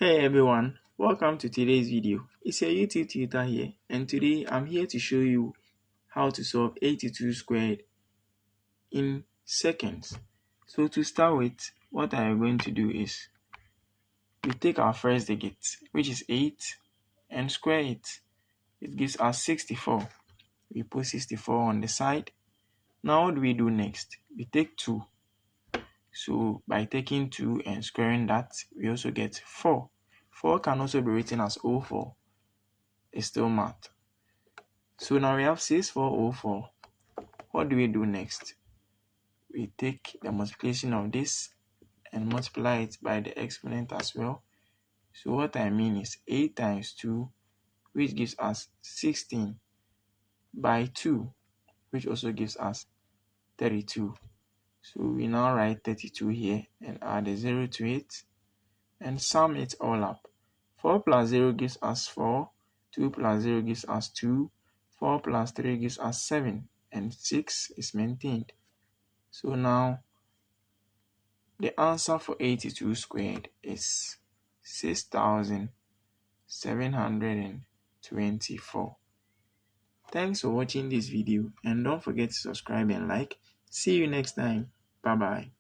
Hey everyone, welcome to today's video. It's a YouTube tutor here, and today I'm here to show you how to solve 82 squared in seconds. So to start with, what I am going to do is we take our first digit, which is 8, and square it. It gives us 64. We put 64 on the side. Now what do we do next? We take 2. So by taking 2 and squaring that, we also get 4. 4 can also be written as 04. It's still math. So now we have 6404. What do we do next? We take the multiplication of this and multiply it by the exponent as well. So what I mean is 8 times 2, which gives us 16, by 2, which also gives us 32. So we now write 32 here and add a 0 to it and sum it all up. 4 plus 0 gives us 4, 2 plus 0 gives us 2, 4 plus 3 gives us 7, and 6 is maintained. So now the answer for 82 squared is 6,724. Thanks for watching this video, and don't forget to subscribe and like. See you next time. Bye bye.